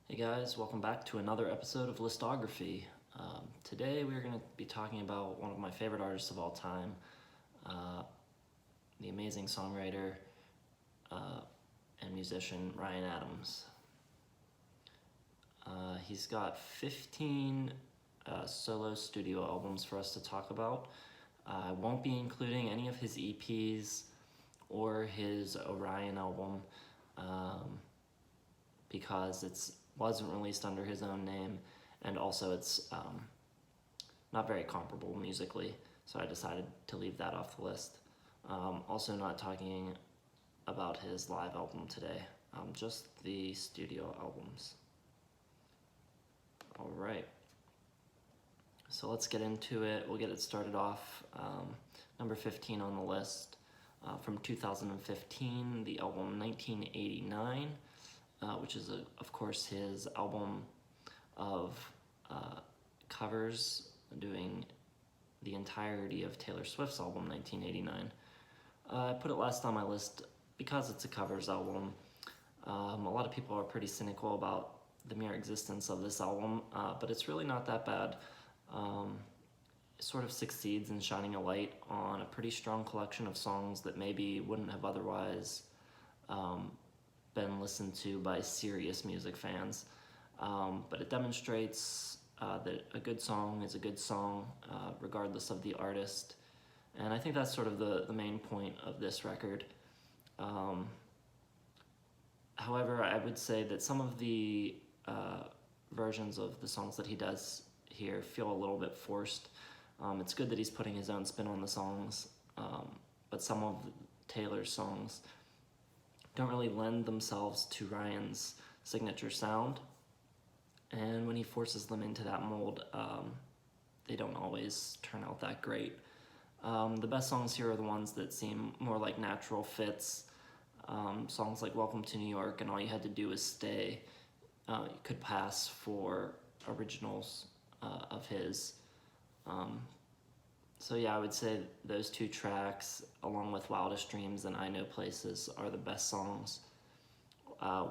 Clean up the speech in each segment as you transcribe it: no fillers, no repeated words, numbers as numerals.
Hey guys, welcome back to another episode of Listography. Today we're going to be talking about one of my favorite artists of all time, uh, the amazing songwriter and musician Ryan Adams. He's got 15 solo studio albums for us to talk about. I won't be including any of his EPs or his Orion album because it wasn't released under his own name, and also it's not very comparable musically, so I decided to leave that off the list. Also not talking about his live album today, just the studio albums. All right, so let's get into it. We'll get it started off. Number 15 on the list, from 2015, the album 1989, which is, of course, his album of covers, doing the entirety of Taylor Swift's album 1989. I put it last on my list because it's a covers album. A lot of people are pretty cynical about the mere existence of this album, but it's really not that bad. It sort of succeeds in shining a light on a pretty strong collection of songs that maybe wouldn't have otherwise been listened to by serious music fans. But it demonstrates that a good song is a good song, regardless of the artist. And I think that's sort of the main point of this record. However, I would say that some of the versions of the songs that he does here feel a little bit forced. It's good that he's putting his own spin on the songs, but some of Taylor's songs don't really lend themselves to Ryan's signature sound, and when he forces them into that mold, they don't always turn out that great. The best songs here are the ones that seem more like natural fits. Songs like Welcome to New York and All You Had to Do Was Stay could pass for originals of his. So yeah, I would say those two tracks, along with Wildest Dreams and I Know Places, are the best songs,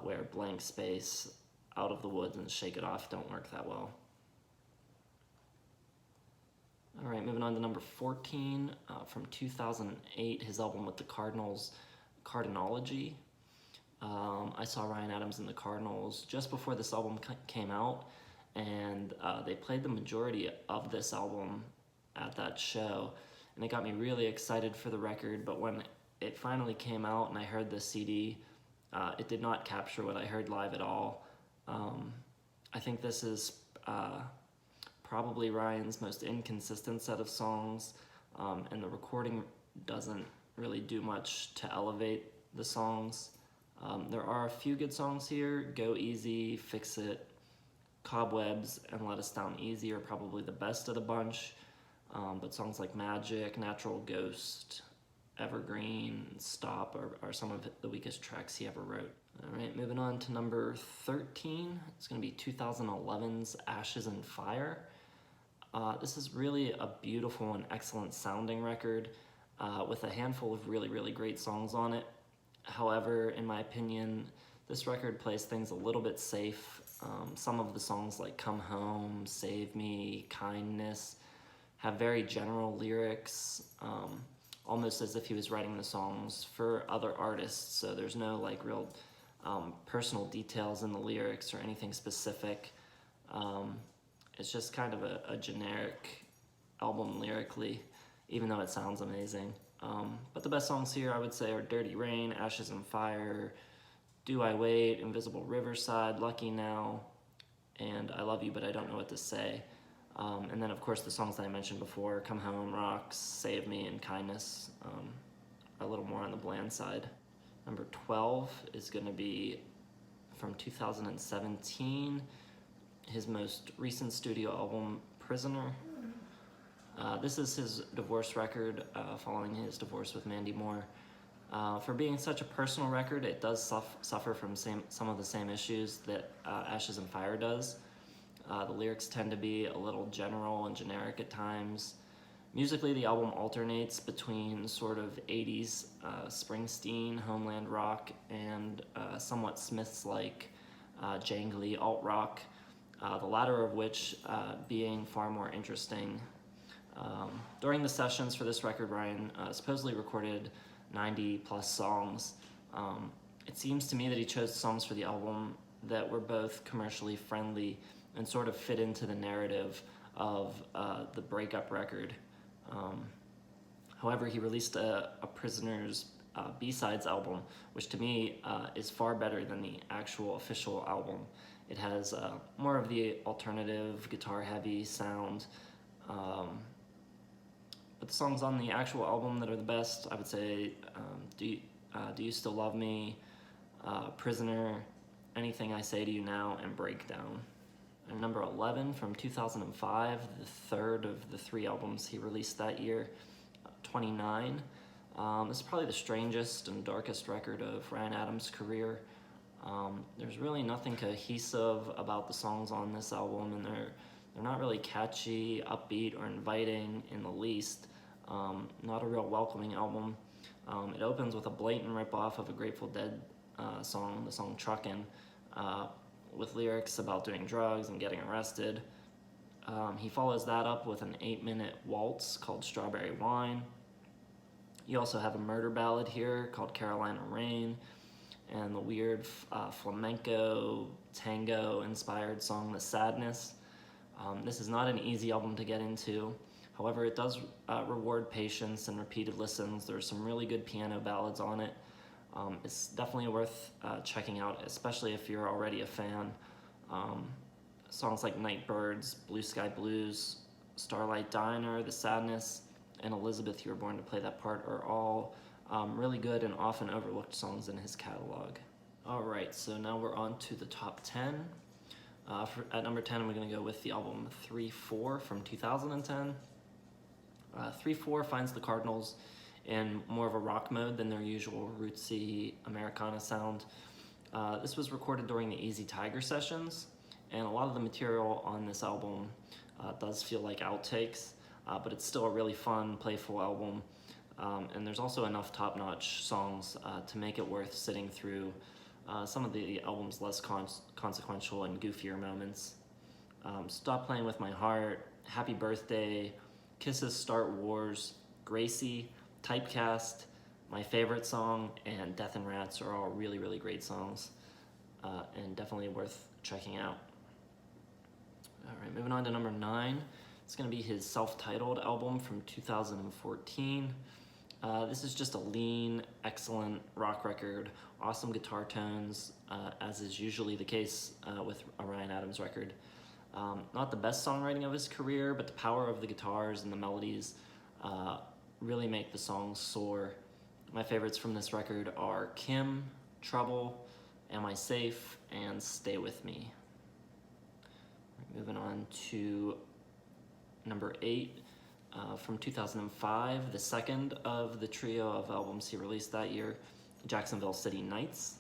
where Blank Space, Out of the Woods, and Shake It Off don't work that well. All right, moving on to number 14, from 2008, his album with the Cardinals, Cardiology. I saw Ryan Adams and the Cardinals just before this album came out, and they played the majority of this album at that show, and it got me really excited for the record. But when it finally came out and I heard the CD, it did not capture what I heard live at all. I think this is probably Ryan's most inconsistent set of songs, and the recording doesn't really do much to elevate the songs. There are a few good songs here. Go Easy, Fix It, Cobwebs, and Let Us Down Easy are probably the best of the bunch, but songs like Magic, Natural Ghost, Evergreen, Stop are some of the weakest tracks he ever wrote. All right, moving on to number 13. It's going to be 2011's Ashes and Fire. This is really a beautiful and excellent sounding record, with a handful of really, really great songs on it. However, in my opinion, this record plays things a little bit safe. Some of the songs like Come Home, Save Me, Kindness have very general lyrics, almost as if he was writing the songs for other artists, so there's no like real personal details in the lyrics or anything specific. It's just kind of a generic album lyrically, even though it sounds amazing. But the best songs here, I would say, are Dirty Rain, Ashes and Fire, Do I Wait, Invisible Riverside, Lucky Now, and I Love You But I Don't Know What to Say. And then, of course, the songs that I mentioned before, Come Home, Rocks, Save Me, and Kindness, are a little more on the bland side. Number 12 is going to be from 2017, his most recent studio album, Prisoner. This is his divorce record, following his divorce with Mandy Moore. For being such a personal record, it does suffer from some of the same issues that Ashes and Fire does. The lyrics tend to be a little general and generic at times. Musically, the album alternates between sort of 80s Springsteen, Homeland rock, and somewhat Smiths-like jangly alt-rock, the latter of which being far more interesting. During the sessions for this record, Ryan supposedly recorded 90 plus songs. It seems to me that he chose songs for the album that were both commercially friendly and sort of fit into the narrative of the breakup record. However, he released a Prisoner's B-Sides album, which to me is far better than the actual official album. It has more of the alternative, guitar-heavy sound. But the songs on the actual album that are the best, I would say, Do You Still Love Me, Prisoner, Anything I Say to You Now, and Breakdown. And number 11 from 2005, the third of the 3 albums he released that year, 29. This is probably the strangest and darkest record of Ryan Adams' career. There's really nothing cohesive about the songs on this album, and they're not really catchy, upbeat, or inviting in the least. Not a real welcoming album. It opens with a blatant ripoff of a Grateful Dead song, the song Truckin', with lyrics about doing drugs and getting arrested. He follows that up with an 8-minute waltz called Strawberry Wine. You also have a murder ballad here called Carolina Rain, and the weird flamenco, tango-inspired song The Sadness. This is not an easy album to get into. However, it does reward patience and repeated listens. There's some really good piano ballads on it. It's definitely worth checking out, especially if you're already a fan. Songs like Nightbirds, Blue Sky Blues, Starlight Diner, The Sadness, and Elizabeth, You Were Born to Play That Part are all really good and often overlooked songs in his catalog. All right, so now we're on to the top 10. At number 10, we're going to go with the album 3-4 from 2010. 3-4 finds the Cardinals in more of a rock mode than their usual rootsy Americana sound. This was recorded during the Easy Tiger sessions, and a lot of the material on this album does feel like outtakes, but it's still a really fun, playful album. And there's also enough top-notch songs to make it worth sitting through some of the album's less consequential and goofier moments. Stop Playing With My Heart, Happy Birthday, Kisses Start Wars, Gracie, Typecast, My Favorite Song, and Death and Rats are all really, really great songs, and definitely worth checking out. All right, moving on to number 9. It's going to be his self-titled album from 2014. This is just a lean, excellent rock record, awesome guitar tones, as is usually the case with a Ryan Adams record. Not the best songwriting of his career, but the power of the guitars and the melodies really make the songs soar. My favorites from this record are Kim, Trouble, Am I Safe, and Stay With Me. Moving on to number 8 from 2005, the second of the trio of albums he released that year, Jacksonville City Nights.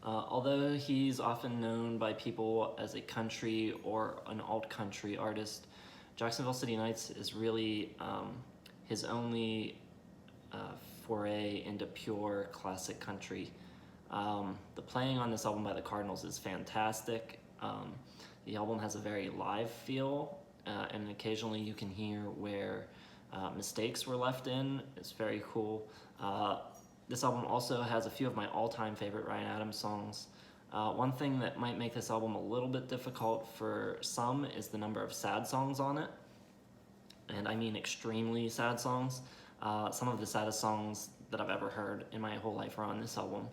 Although he's often known by people as a country or an alt-country artist, Jacksonville City Nights is really his only foray into pure classic country. The playing on this album by the Cardinals is fantastic. The album has a very live feel, and occasionally you can hear where mistakes were left in. It's very cool. This album also has a few of my all-time favorite Ryan Adams songs. One thing that might make this album a little bit difficult for some is the number of sad songs on it. And I mean extremely sad songs. Some of the saddest songs that I've ever heard in my whole life are on this album.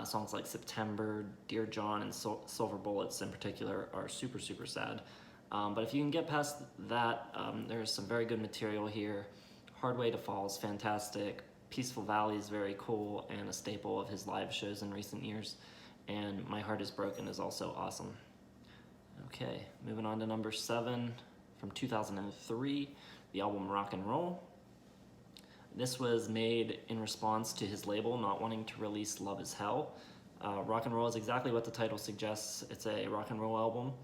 Songs like September, Dear John, and Silver Bullets in particular are super, super sad. But if you can get past that, there's some very good material here. Hard Way to Fall is fantastic. Peaceful Valley is very cool and a staple of his live shows in recent years. And My Heart Is Broken is also awesome. Okay, moving on to number 7 from 2003, the album Rock and Roll. This was made in response to his label not wanting to release Love Is Hell. Rock and Roll is exactly what the title suggests. It's a rock and roll album.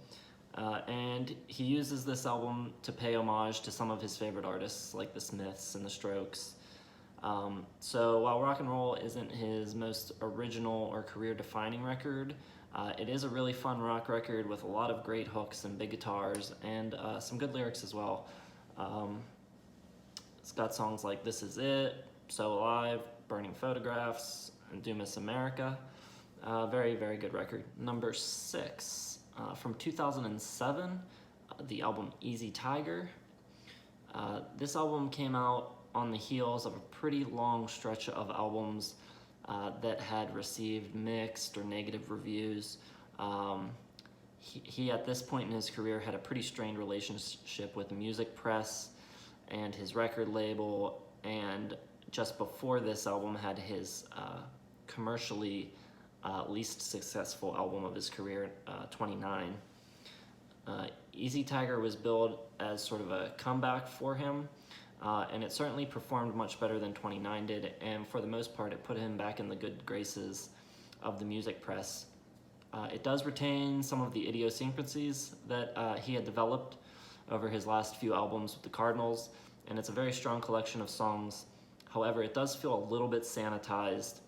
And he uses this album to pay homage to some of his favorite artists like the Smiths and the Strokes. So while Rock and Roll isn't his most original or career-defining record, it is a really fun rock record with a lot of great hooks and big guitars and some good lyrics as well. It's got songs like This Is It, So Alive, Burning Photographs, and Do Miss America. Very, very good record. Number 6, from 2007, the album Easy Tiger. This album came out on the heels of a pretty long stretch of albums that had received mixed or negative reviews. He at this point in his career had a pretty strained relationship with the music press and his record label, and just before this album had his commercially least successful album of his career, 29. Easy Tiger was billed as sort of a comeback for him, and it certainly performed much better than 29 did, and for the most part it put him back in the good graces of the music press. It does retain some of the idiosyncrasies that he had developed over his last few albums with the Cardinals, and it's a very strong collection of songs. However, it does feel a little bit sanitized,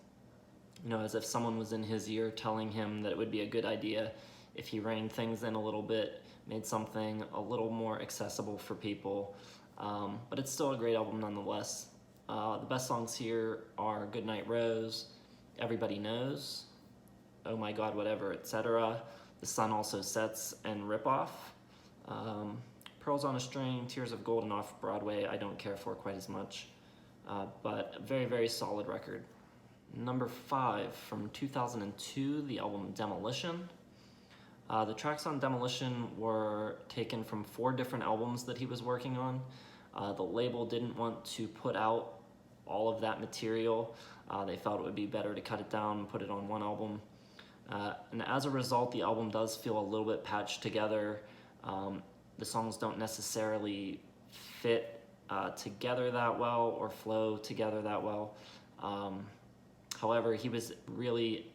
as if someone was in his ear telling him that it would be a good idea if he reined things in a little bit, made something a little more accessible for people. But it's still a great album nonetheless. The best songs here are Goodnight Rose, Everybody Knows, Oh My God Whatever, etc., The Sun Also Sets, and Rip Off. Pearls on a String, Tears of Gold, and Off Broadway I don't care for quite as much, but a very, very solid record. Number 5, from 2002, the album Demolition. The tracks on Demolition were taken from 4 different albums that he was working on. The label didn't want to put out all of that material. They felt it would be better to cut it down and put it on one album. And as a result, the album does feel a little bit patched together. The songs don't necessarily fit together that well or flow together that well. However, he was really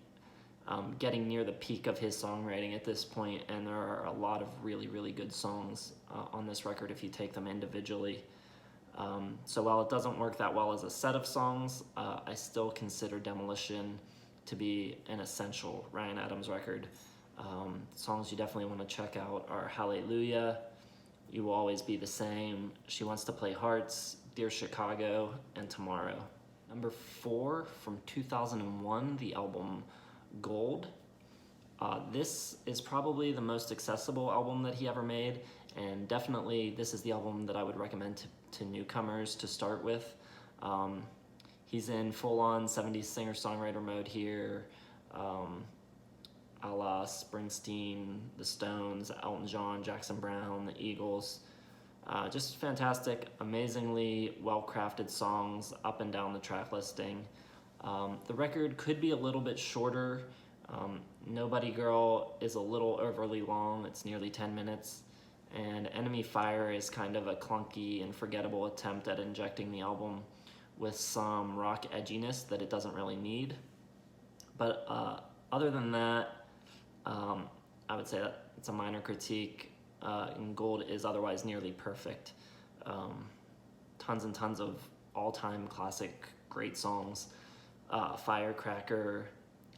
getting near the peak of his songwriting at this point, and there are a lot of really, really good songs on this record if you take them individually. So while it doesn't work that well as a set of songs, I still consider Demolition to be an essential Ryan Adams record. Songs you definitely want to check out are Hallelujah, You Will Always Be the Same, She Wants to Play Hearts, Dear Chicago, and Tomorrow. Number 4, from 2001, the album Gold. This is probably the most accessible album that he ever made, and definitely this is the album that I would recommend to newcomers to start with. He's in full-on 70s singer-songwriter mode here, a la Springsteen, The Stones, Elton John, Jackson Browne, the Eagles. Just fantastic, amazingly well-crafted songs up and down the track listing. The record could be a little bit shorter. Nobody Girl is a little overly long, it's nearly 10 minutes, and Enemy Fire is kind of a clunky and forgettable attempt at injecting the album with some rock edginess that it doesn't really need. But other than that, I would say that it's a minor critique, and Gold is otherwise nearly perfect. Tons and tons of all-time classic great songs. Firecracker,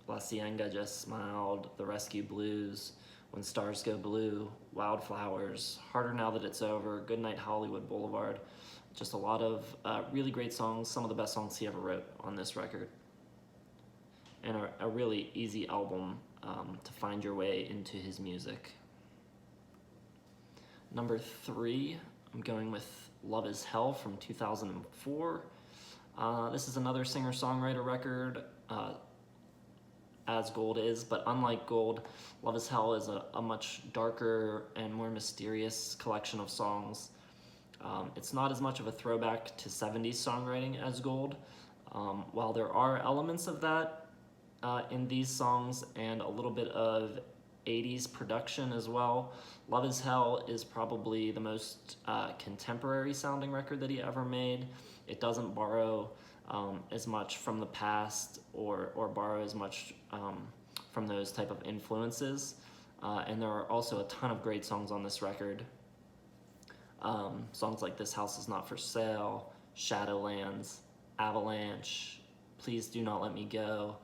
La Cienega Just Smiled, The Rescue Blues, When Stars Go Blue, Wildflowers, Harder Now That It's Over, Goodnight Hollywood Boulevard. Just a lot of really great songs, some of the best songs he ever wrote on this record. And a really easy album to find your way into his music. Number 3, I'm going with Love Is Hell from 2004. This is another singer-songwriter record, as Gold is, but unlike Gold, Love Is Hell is a much darker and more mysterious collection of songs. It's not as much of a throwback to 70s songwriting as Gold. While there are elements of that in these songs and a little bit of 80s production as well, Love Is Hell is probably the most contemporary sounding record that he ever made. It doesn't borrow as much from the past or borrow as much from those type of influences. And there are also a ton of great songs on this record. Songs like This House Is Not For Sale, Shadowlands, Avalanche, Please Do Not Let Me Go,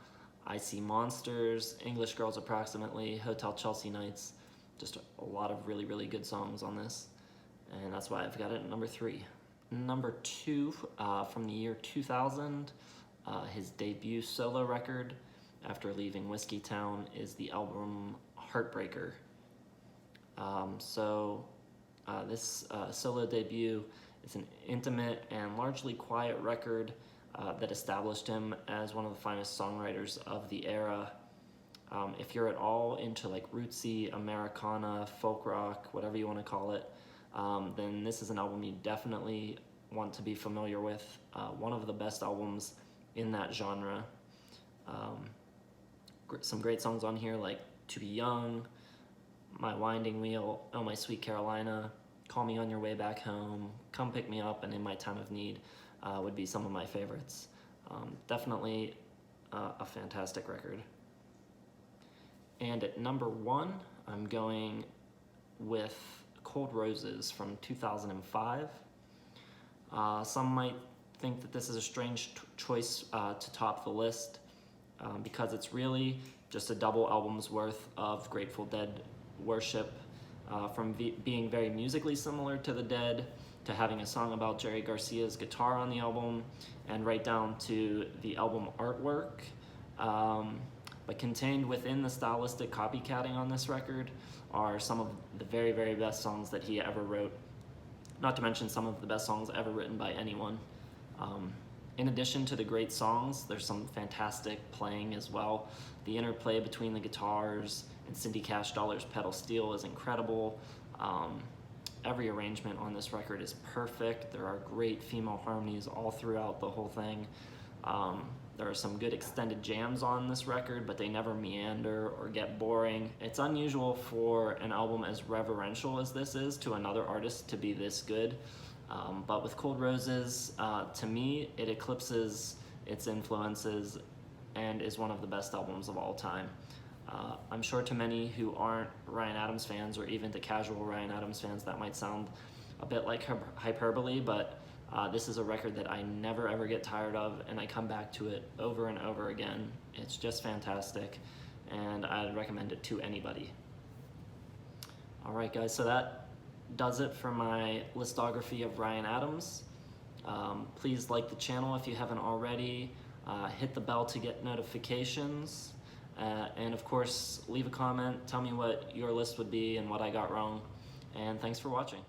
I See Monsters, English Girls Approximately, Hotel Chelsea Nights. Just a lot of really, really good songs on this, and that's why I've got it at number 3. Number 2, from the year 2000, his debut solo record after leaving Whiskeytown is the album Heartbreaker. This solo debut is an intimate and largely quiet record that established him as one of the finest songwriters of the era. If you're at all into like rootsy Americana, folk rock, whatever you want to call it, then this is an album you definitely want to be familiar with. One of the best albums in that genre. Some great songs on here like To Be Young, My Winding Wheel, Oh My Sweet Carolina, Call Me On Your Way Back Home, Come Pick Me Up, and In My Time of Need would be some of my favorites. Definitely a fantastic record. And at number 1, I'm going with Cold Roses from 2005. Some might think that this is a strange choice to top the list because it's really just a double album's worth of Grateful Dead worship, from being very musically similar to the Dead, to having a song about Jerry Garcia's guitar on the album, and right down to the album artwork. But contained within the stylistic copycatting on this record are some of the very, very best songs that he ever wrote, not to mention some of the best songs ever written by anyone. In addition to the great songs, there's some fantastic playing as well. The interplay between the guitars and Cindy Cash Dollar's pedal steel is incredible. Every arrangement on this record is perfect. There are great female harmonies all throughout the whole thing. There are some good extended jams on this record, but they never meander or get boring. It's unusual for an album as reverential as this is to another artist to be this good. But with Cold Roses, to me, it eclipses its influences and is one of the best albums of all time. I'm sure to many who aren't Ryan Adams fans, or even to casual Ryan Adams fans, that might sound a bit like hyperbole, but this is a record that I never ever get tired of, and I come back to it over and over again. It's just fantastic, and I'd recommend it to anybody. All right, guys, so that does it for my listography of Ryan Adams. Please like the channel if you haven't already. Hit the bell to get notifications. And of course, leave a comment. Tell me what your list would be and what I got wrong. And thanks for watching.